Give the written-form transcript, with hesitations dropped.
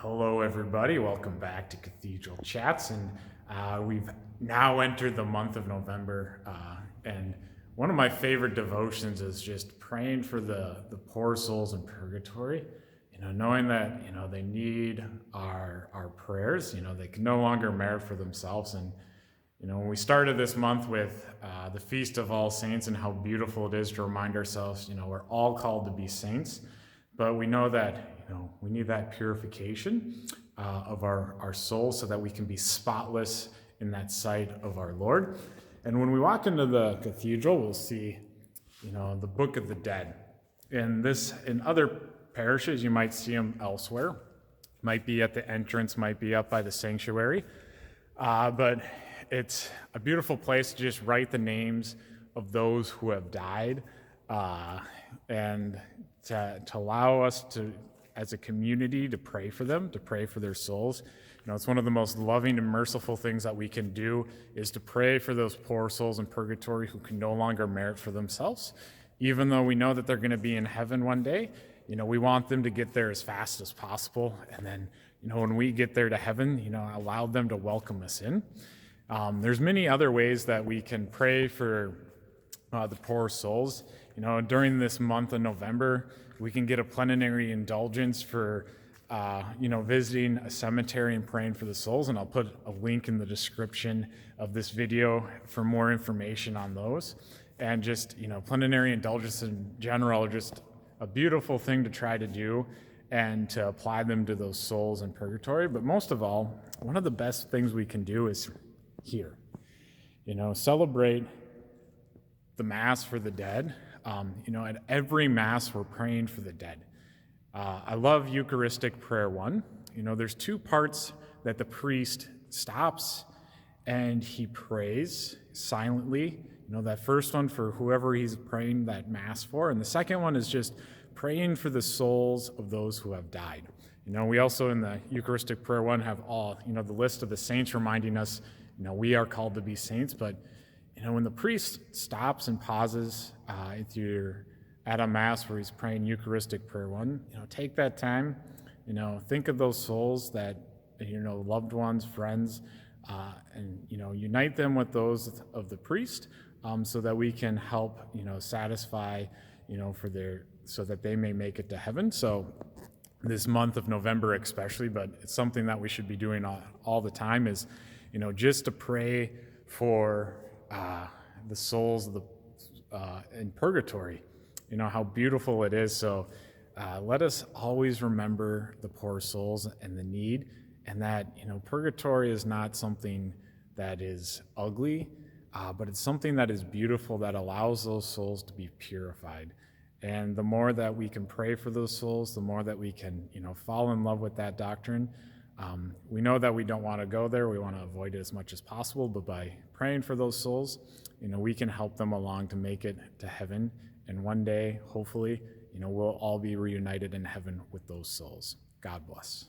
Hello, everybody. Welcome back to Cathedral Chats. And we've now entered the month of November. And one of my favorite devotions is just praying for the poor souls in purgatory. Knowing that, they need our prayers. They can no longer merit for themselves. And, when we started this month with the Feast of All Saints and how beautiful it is to remind ourselves, we're all called to be saints. But we know that, we need that purification of our souls so that we can be spotless in that sight of our Lord. And when we walk into the cathedral, we'll see, the Book of the Dead. In other parishes, you might see them elsewhere. Might be at the entrance, might be up by the sanctuary. But it's a beautiful place to just write the names of those who have died and to allow us to, as a community, to pray for them, to pray for their souls. It's one of the most loving and merciful things that we can do is to pray for those poor souls in purgatory who can no longer merit for themselves. Even though we know that they're going to be in heaven one day, we want them to get there as fast as possible. And then, when we get there to heaven, allow them to welcome us in. There's many other ways that we can pray for the poor souls. During this month of November, we can get a plenary indulgence for, visiting a cemetery and praying for the souls. And I'll put a link in the description of this video for more information on those. And just, plenary indulgence in general are just a beautiful thing to try to do and to apply them to those souls in purgatory. But most of all, one of the best things we can do is here, celebrate the Mass for the dead. At every Mass, we're praying for the dead. I love Eucharistic Prayer 1. There's two parts that the priest stops and he prays silently. That first one for whoever he's praying that Mass for, and the second one is just praying for the souls of those who have died. We also in the Eucharistic Prayer 1 have all, the list of the saints reminding us, we are called to be saints, but when the priest stops and pauses, if you're at a Mass where he's praying Eucharistic Prayer 1, take that time, think of those souls that, loved ones, friends, and, unite them with those of the priest so that we can help, satisfy, so that they may make it to heaven. So this month of November especially, but it's something that we should be doing all the time is, just to pray for the souls of in purgatory, how beautiful it is. So let us always remember the poor souls and the need, and that, purgatory is not something that is ugly, but it's something that is beautiful that allows those souls to be purified. And the more that we can pray for those souls, the more that we can, fall in love with that doctrine. We know that we don't want to go there. We want to avoid it as much as possible. But by praying for those souls, we can help them along to make it to heaven. And one day, hopefully, we'll all be reunited in heaven with those souls. God bless.